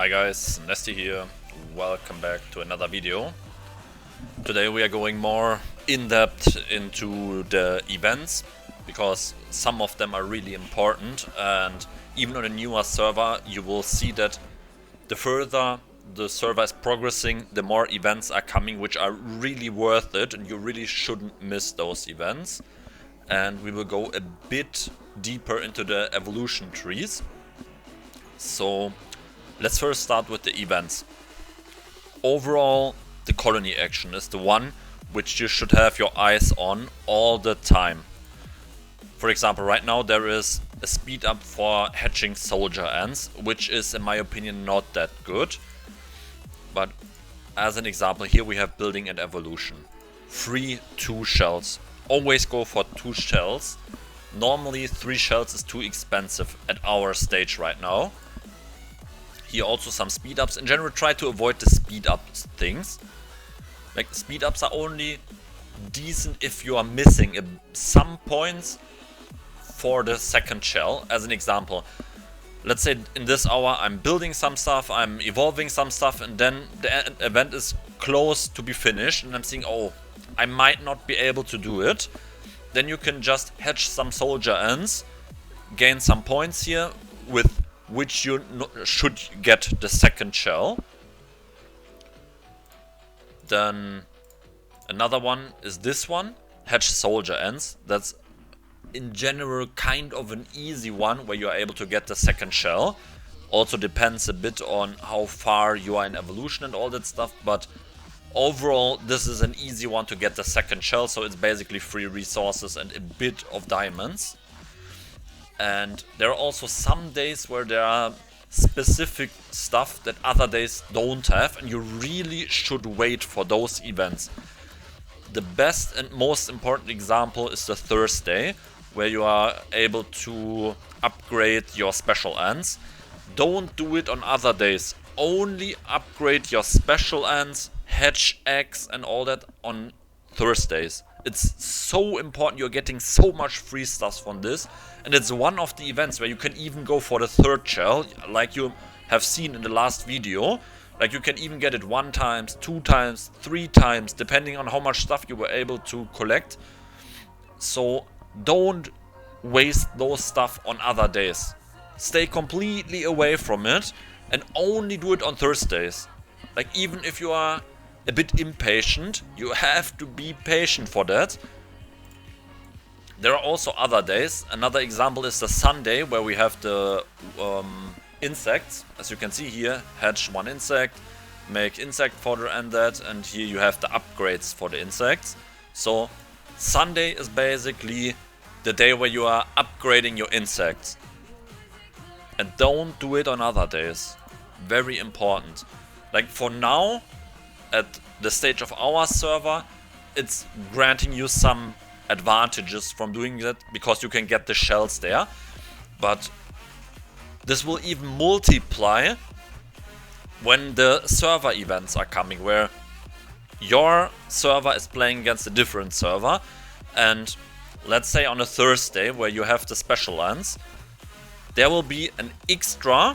Hi guys, Nesty here. Welcome back to another video. Today we are going more in-depth into the events because some of them are really important, and even on a newer server you will see that the further the server is progressing, the more events are coming which are really worth it, and you really shouldn't miss those events. And we will go a bit deeper into the evolution trees. So let's first start with the events. Overall, the colony action is the one which you should have your eyes on all the time. For example, right now there is a speed up for hatching soldier ants, which is in my opinion not that good. But as an example, here we have building and evolution. Free 2 shells. Always go for 2 shells. Normally 3 shells is too expensive at our stage right now. Here also some speed ups. In general, try to avoid the speed up things. Like, speed ups are only decent if you are missing some points for the second shell. As an example, let's say in this hour I'm building some stuff, I'm evolving some stuff, and then the event is close to be finished and I'm thinking, oh, I might not be able to do it. Then you can just hatch some soldier ants, gain some points here, with which you should get the second shell. Then another one is this one, hatch soldier ants. That's in general kind of an easy one where you are able to get the second shell. Also depends a bit on how far you are in evolution and all that stuff, but overall this is an easy one to get the second shell, so it's basically free resources and a bit of diamonds. And there are also some days where there are specific stuff that other days don't have, and you really should wait for those events. The best and most important example is the Thursday, where you are able to upgrade your special ants. Don't do it on other days. Only upgrade your special ants, hatch eggs and all that on Thursdays. It's so important. You're getting so much free stuff from this, and it's one of the events where you can even go for the third shell, like you have seen in the last video. Like, you can even get it 1 time, 2 times, 3 times, depending on how much stuff you were able to collect. So don't waste those stuff on other days. Stay completely away from it and only do it on Thursdays. Like, even if you are a bit impatient, you have to be patient for that. There are also other days. Another example is the Sunday, where we have the insects. As you can see here, hatch 1 insect, make insect fodder and that, and here you have the upgrades for the insects. So Sunday is basically the day where you are upgrading your insects. And don't do it on other days. Very important. Like, for now, at the stage of our server, it's granting you some advantages from doing that because you can get the shells there. But this will even multiply when the server events are coming, where your server is playing against a different server. And let's say on a Thursday where you have the special ants, there will be an extra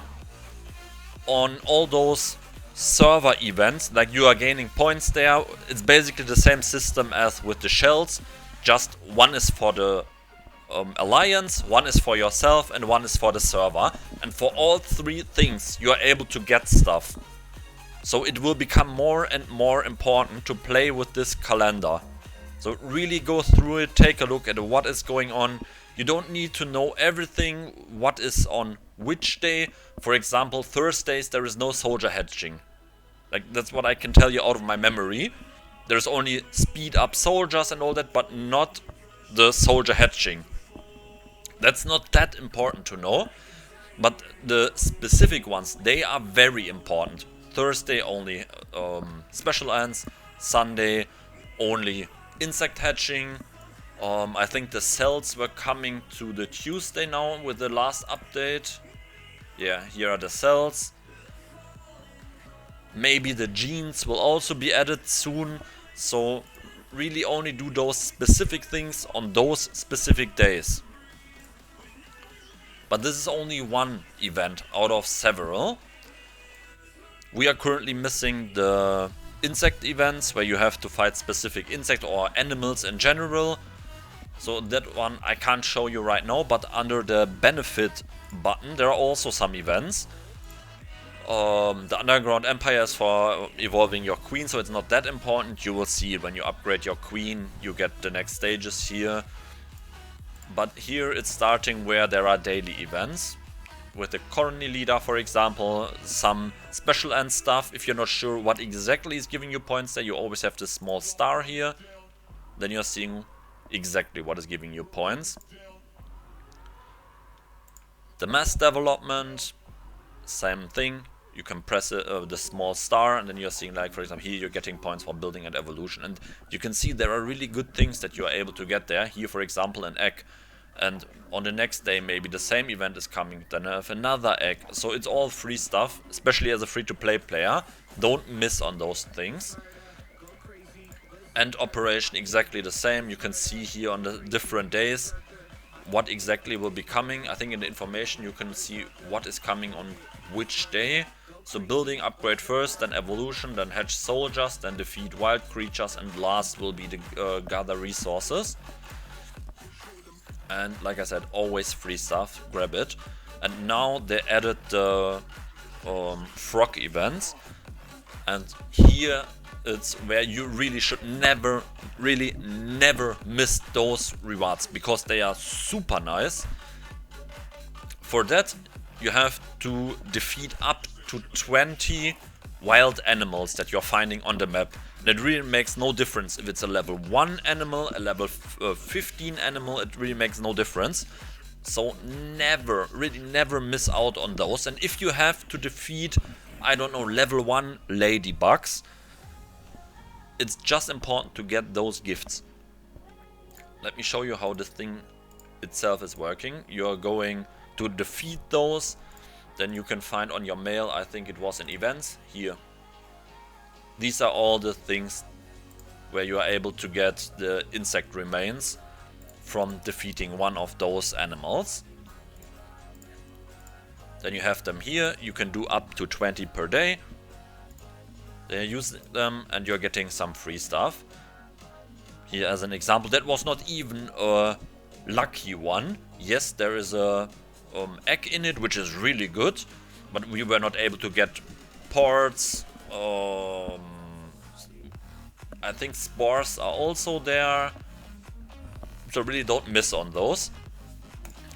on all those server events. Like, you are gaining points there. It's basically the same system as with the shells, just one is for the alliance, one is for yourself, and one is for the server. And for all 3 things you are able to get stuff. So it will become more and more important to play with this calendar. So really go through it, take a look at what is going on. You don't need to know everything, what is on which day. For example, Thursdays there is no soldier hatching. Like, that's what I can tell you out of my memory. There's only speed up soldiers and all that, but not the soldier hatching. That's not that important to know, but the specific ones, they are very important. Thursday only special ants, Sunday only insect hatching. I think the cells were coming to the Tuesday now with the last update. Yeah, here are the cells. Maybe the genes will also be added soon. So really only do those specific things on those specific days. But this is only one event out of several. We are currently missing the insect events where you have to fight specific insect or animals in general. So that one I can't show you right now, but under the benefit button there are also some events. The Underground Empire is for evolving your queen, so it's not that important. You will see it when you upgrade your queen, you get the next stages here. But here it's starting where there are daily events. With the colony leader, for example, some special end stuff. If you're not sure what exactly is giving you points there, you always have this small star here. Then you're seeing exactly what is giving you points. The mass development, same thing. You can press the small star and then you're seeing, like, for example, here you're getting points for building and evolution. And you can see there are really good things that you are able to get there. Here, for example, an egg. And on the next day, maybe the same event is coming, then I have another egg. So it's all free stuff, especially as a free-to-play player. Don't miss on those things. And operation exactly the same. You can see here on the different days what exactly will be coming. I think in the information you can see what is coming on which day. So building, upgrade first, then evolution, then hatch soldiers, then defeat wild creatures, and last will be the gather resources. And like I said, always free stuff, grab it. And now they added the frog events, and here it's where you really should never miss those rewards, because they are super nice. For that you have to defeat up to 20 wild animals that you're finding on the map. That really makes no difference if it's a level 1 animal, a level 15 animal, it really makes no difference. So never miss out on those. And if you have to defeat, I don't know, level 1 ladybugs, it's just important to get those gifts. Let me show you how this thing itself is working. You're going to defeat those, then you can find on your mail, I think it was in events, here. These are all the things where you are able to get the insect remains from defeating one of those animals. Then you have them here. You can do up to 20 per day. Then you use them and you're getting some free stuff. Here as an example, that was not even a lucky one. Yes, there is a egg in it, which is really good, but we were not able to get parts. I think spores are also there, so really don't miss on those.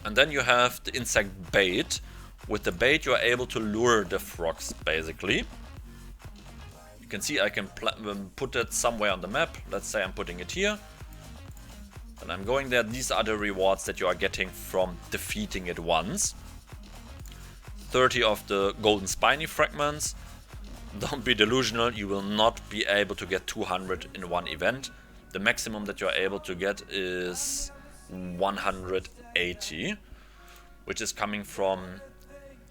And then you have the insect bait. With the bait you are able to lure the frogs, basically. You can see I can put it somewhere on the map. Let's say I'm putting it here. And I'm going there. These are the rewards that you are getting from defeating it once. 30 of the golden spiny fragments. Don't be delusional, you will not be able to get 200 in one event. The maximum that you're able to get is 180, which is coming from,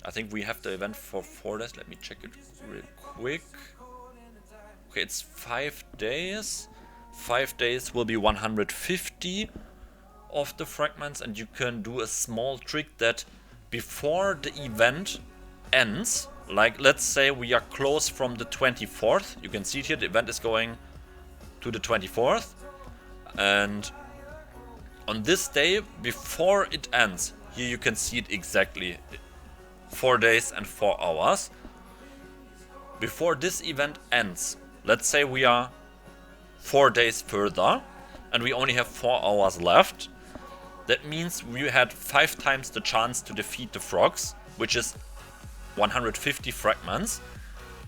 I think we have the event for 4 days. Let me check it real quick. Okay, it's 5 days. 5 days will be 150 of the fragments, and you can do a small trick that before the event ends, like let's say we are close from the 24th, you can see it here, the event is going to the 24th, and on this day before it ends, here you can see it exactly, 4 days and 4 hours. Before this event ends, let's say we are 4 days further and we only have 4 hours left. That means we had 5 times the chance to defeat the frogs, which is 150 fragments.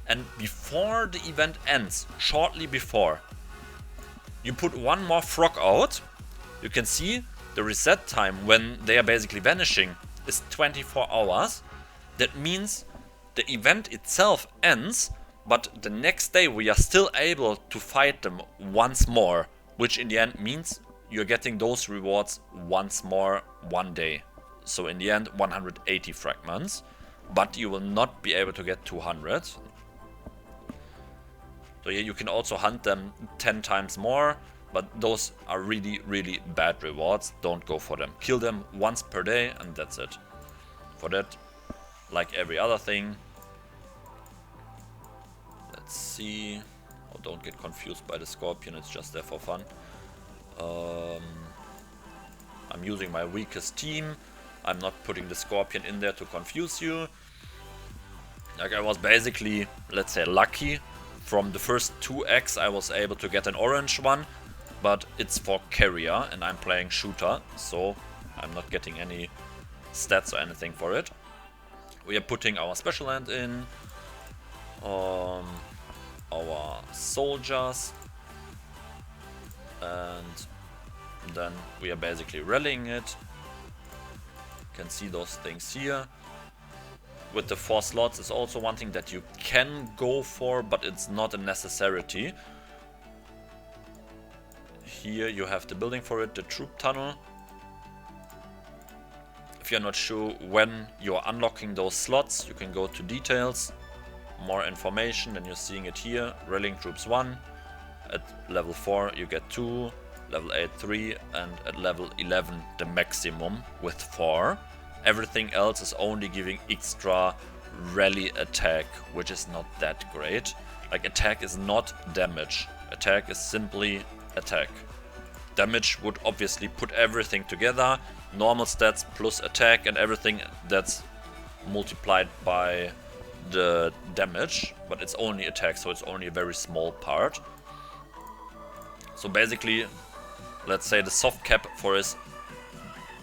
And before the event ends, shortly before, you put one more frog out. You can see the reset time when they are basically vanishing is 24 hours. That means the event itself ends, but the next day we are still able to fight them once more, which in the end means you're getting those rewards once more one day. So in the end 180 fragments, but you will not be able to get 200. So yeah, you can also hunt them 10 times more, but those are really bad rewards. Don't go for them. Kill them once per day and that's it. For that, like every other thing, let's see. Oh, don't get confused by the Scorpion, it's just there for fun. I'm using my weakest team. I'm not putting the Scorpion in there to confuse you. Like, I was basically, let's say, lucky. From the first 2 eggs I was able to get an orange one, but it's for carrier and I'm playing shooter, so I'm not getting any stats or anything for it. We are putting our special land in, our soldiers, and then we are basically rallying it. You can see those things here. With the 4 slots is also one thing that you can go for, but it's not a necessity. Here you have the building for it, the troop tunnel. If you're not sure when you're unlocking those slots, you can go to details, more information, and you're seeing it here. Rallying troops 1, at level 4 you get 2, level 8 3, and at level 11 the maximum with 4. Everything else is only giving extra rally attack, which is not that great. Like, attack is not damage, attack is simply attack. Damage would obviously put everything together, normal stats plus attack and everything that's multiplied by the damage, but it's only attack, so it's only a very small part. So basically, let's say the soft cap for is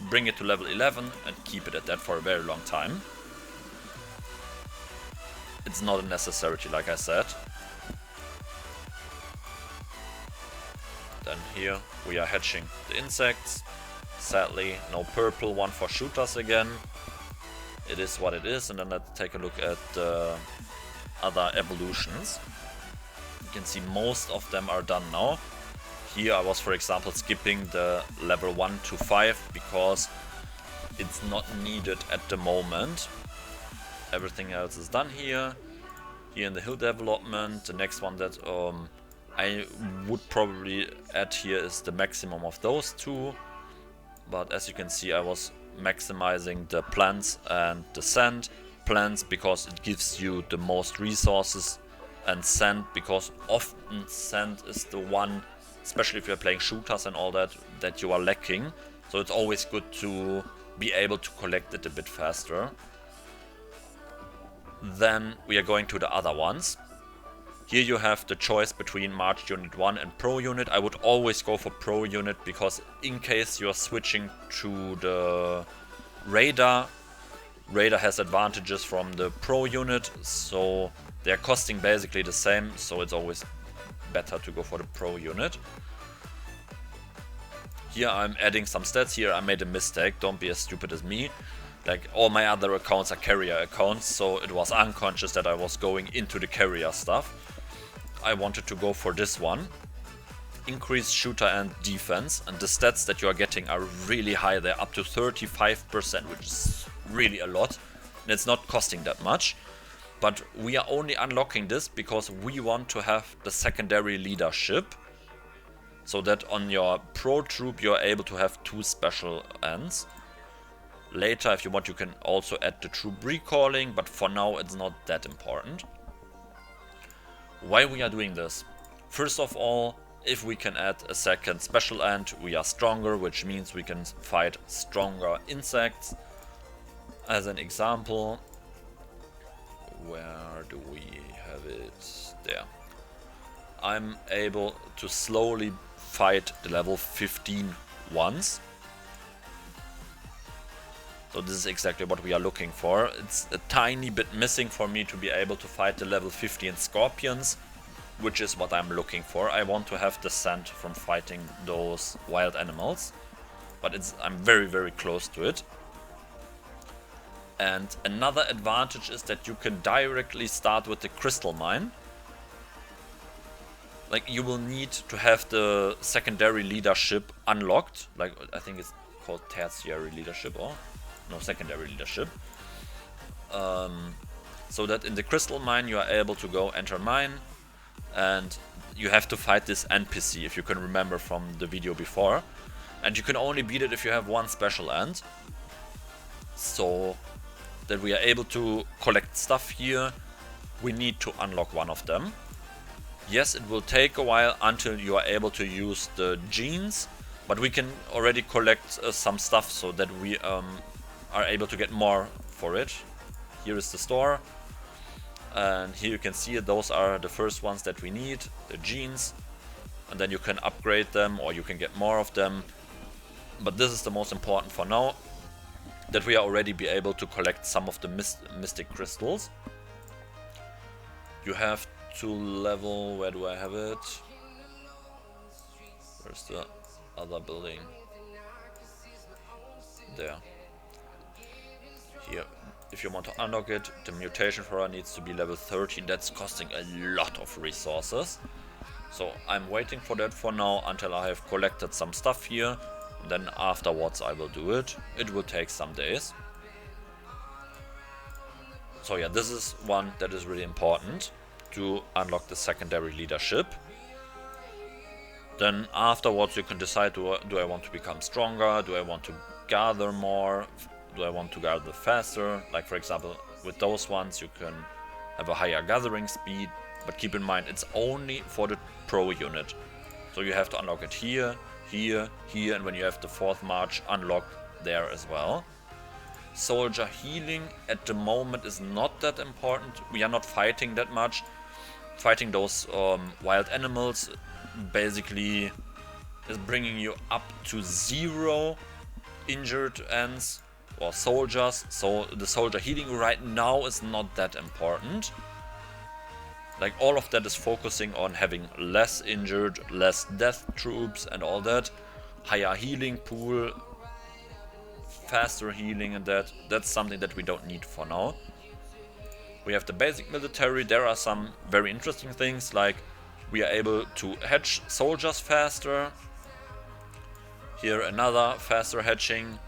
bring it to level 11 and keep it at that for a very long time. It's not a necessity, like I said. Then here we are hatching the insects. Sadly, no purple, one for shooters again. It is what it is, and then let's take a look at the other evolutions. You can see most of them are done now. Here I was, for example, skipping the level 1 to 5 because it's not needed at the moment. Everything else is done here. Here in the hill development, the next one that I would probably add here is the maximum of those 2. But as you can see, I was maximizing the plants and the sand. Plants because it gives you the most resources, and sand because often sand is the one, especially if you're playing shooters and all that, that you are lacking. So it's always good to be able to collect it a bit faster. Then we are going to the other ones. Here you have the choice between March Unit 1 and Pro Unit. I would always go for Pro Unit because in case you're switching to the Raider, Raider has advantages from the Pro Unit, so they're costing basically the same, so it's always better to go for the Pro Unit. Here I'm adding some stats. Here I made a mistake, don't be as stupid as me. Like, all my other accounts are carrier accounts, so it was unconscious that I was going into the carrier stuff. I wanted to go for this one. Increase shooter and defense, and the stats that you are getting are really high. They're up to 35%, which is really a lot, and it's not costing that much. But we are only unlocking this because we want to have the secondary leadership, so that on your pro troop you're able to have 2 special ends. Later, if you want, you can also add the troop recalling, but for now it's not that important. Why we are doing this? First of all, if we can add a second special end, we are stronger, which means we can fight stronger insects. As an example, where do we have it? There. I'm able to slowly fight the level 15 ones. So this is exactly what we are looking for. It's a tiny bit missing for me to be able to fight the level 15 scorpions, which is what I'm looking for. I want to have the scent from fighting those wild animals, but I'm very, very close to it. And another advantage is that you can directly start with the crystal mine. Like, you will need to have the secondary leadership unlocked. Like, I think it's called tertiary leadership, or no, secondary leadership. So that in the crystal mine you are able to go enter mine, and you have to fight this NPC, if you can remember from the video before. And you can only beat it if you have 1 special end. So that we are able to collect stuff here, we need to unlock one of them. Yes, it will take a while until you are able to use the genes, but we can already collect some stuff so that we are able to get more for it. Here is the store, and here you can see those are the first ones that we need, the genes, and then you can upgrade them or you can get more of them. But this is the most important for now, that we are already be able to collect some of the mystic crystals. You have to level, where do I have it? Where's the other building? There. Here. If you want to unlock it, the mutation flora needs to be level 13. That's costing a lot of resources. So I'm waiting for that for now until I have collected some stuff here. And then afterwards I will do it. It will take some days. So yeah, this is one that is really important to unlock the secondary leadership. Then afterwards you can decide, do I want to become stronger? Do I want to gather more? Do I want to gather faster? Like for example, with those ones you can have a higher gathering speed, but keep in mind it's only for the pro unit. So you have to unlock it here, here, here, and when you have the 4th March unlocked there as well. Soldier healing at the moment is not that important. We are not fighting that much. Fighting those wild animals basically is bringing you up to 0 injured ants or soldiers, so the soldier healing right now is not that important. Like all of that is focusing on having less injured, less death troops and all that, higher healing pool, faster healing, and that's something that we don't need for now. We have the basic military. There are some very interesting things, like we are able to hatch soldiers faster. Here another faster hatching.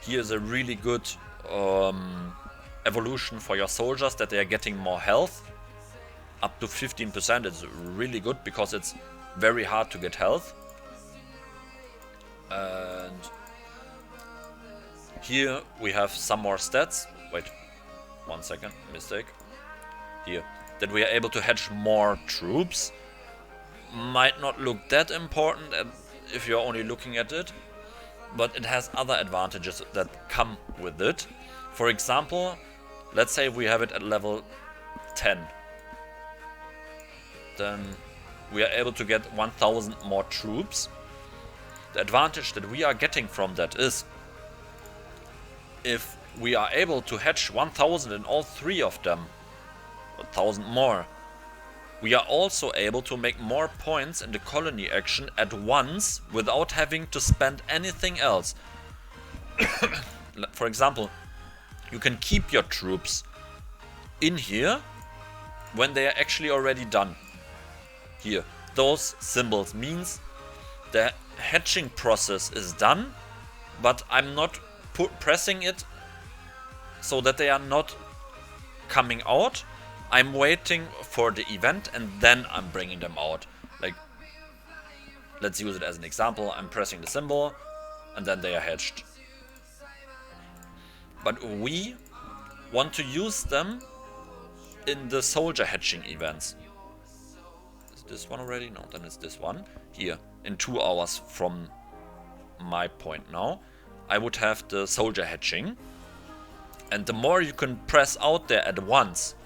Here's a really good evolution for your soldiers, that they are getting more health. Up to 15% is really good because it's very hard to get health. And here we have some more stats. Wait, 1 second, mistake. Here, that we are able to hatch more troops. Might not look that important if you're only looking at it, but it has other advantages that come with it. For example, let's say we have it at level 10. Then we are able to get 1000 more troops. The advantage that we are getting from that is, if we are able to hatch 1000 in all 3 of them, 1000 more, we are also able to make more points in the colony action at once without having to spend anything else. For example, you can keep your troops in here when they are actually already done. Here, those symbols means the hatching process is done, but I'm not pressing it so that they are not coming out. I'm waiting for the event and then I'm bringing them out. Like, let's use it as an example. I'm pressing the symbol and then they are hatched. But we want to use them in the soldier hatching events. Is this one already? No, then it's this one. Here, in 2 hours from my point now, I would have the soldier hatching. And the more you can press out there at once,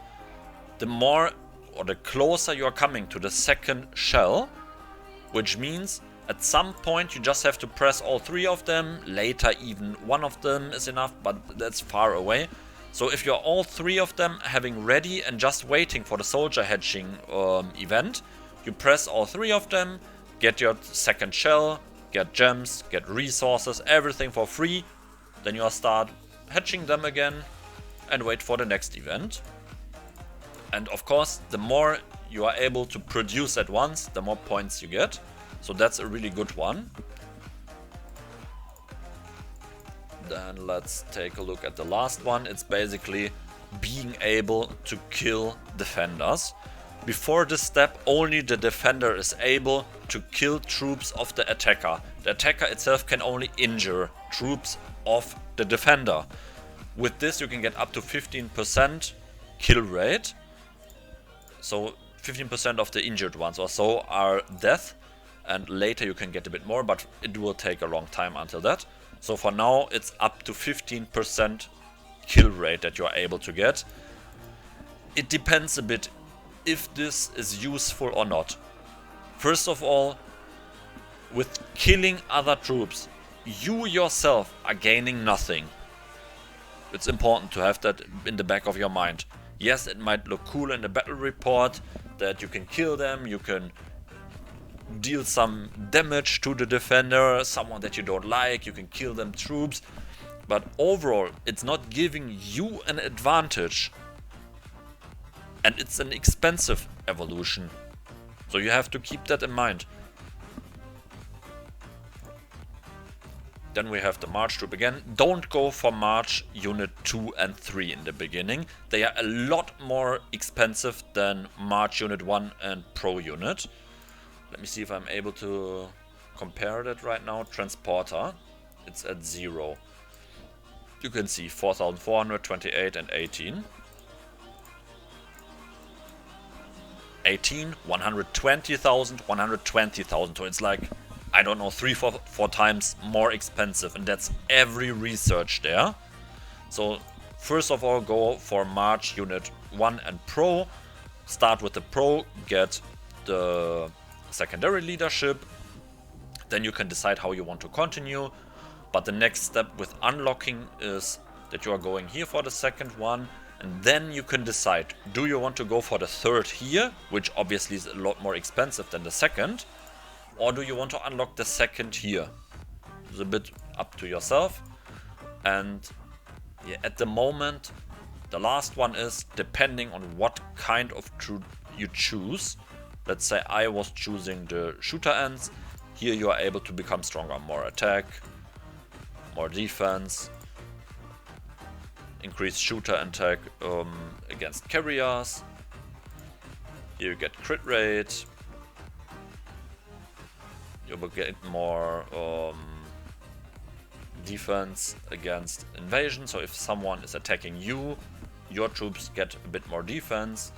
the more or the closer you are coming to the second shell, which means at some point you just have to press all 3 of them. Later even 1 of them is enough, but that's far away. So if you're all 3 of them having ready and just waiting for the soldier hatching event, you press all 3 of them, get your second shell, get gems, get resources, everything for free. Then you start hatching them again and wait for the next event. And of course, the more you are able to produce at once, the more points you get. So that's a really good one. Then let's take a look at the last one. It's basically being able to kill defenders. Before this step, only the defender is able to kill troops of the attacker. The attacker itself can only injure troops of the defender. With this you can get up to 15% kill rate. So 15% of the injured ones or so are death, and later you can get a bit more, but it will take a long time until that. So for now it's up to 15% kill rate that you are able to get. It depends a bit if this is useful or not. First of all, with killing other troops, you yourself are gaining nothing. It's important to have that in the back of your mind. Yes, it might look cool in the battle report that you can kill them, you can deal some damage to the defender, someone that you don't like, you can kill them troops, but overall it's not giving you an advantage, and it's an expensive evolution, so you have to keep that in mind. Then we have the March troop again. Don't go for March Unit 2 and 3 in the beginning. They are a lot more expensive than March Unit 1 and Pro Unit. Let me see if I'm able to compare that right now. Transporter, it's at 0. You can see 4,400, 28 and 18. 18, 120,000, 120,000. So it's like, I don't know, 3-4 times more expensive, and that's every research there. So first of all, go for March Unit 1 and Pro. Start with the Pro, get the secondary leadership, then you can decide how you want to continue. But the next step with unlocking is that you are going here for the second one, and then you can decide, do you want to go for the third here, which obviously is a lot more expensive than the second, or do you want to unlock the second here? It's a bit up to yourself. And yeah, at the moment, the last one is depending on what kind of troop you choose. Let's say I was choosing the shooter ants. Here you are able to become stronger, more attack, more defense, increase shooter attack against carriers. Here you get crit rate. You will get more defense against invasion. So if someone is attacking you, your troops get a bit more defense.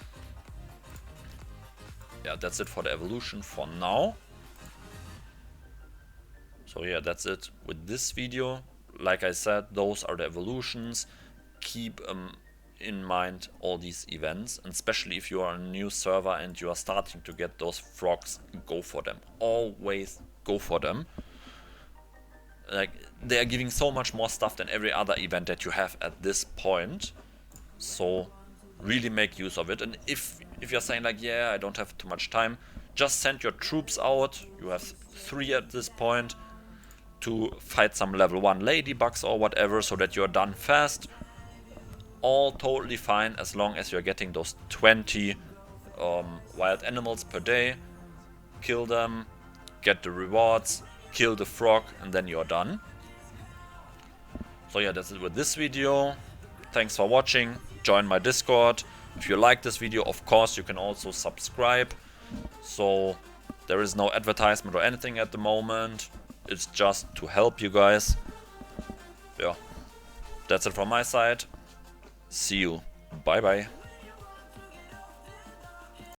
Yeah, that's it for the evolution for now. So yeah, that's it with this video. Like I said, those are the evolutions. Keep in mind all these events, and especially if you are on a new server and you are starting to get those frogs, go for them. Always go for them. Like, they are giving so much more stuff than every other event that you have at this point. So really make use of it. And if you're saying like, yeah, I don't have too much time, just send your troops out. You have 3 at this point to fight some level 1 ladybugs or whatever, so that you're done fast. All totally fine as long as you're getting those 20 wild animals per day. Kill them, get the rewards, kill the frog, and then you're done. So yeah, that's it with this video. Thanks for watching. Join my Discord. If you like this video, of course, you can also subscribe. So there is no advertisement or anything at the moment. It's just to help you guys. Yeah, that's it from my side. See you. Bye bye.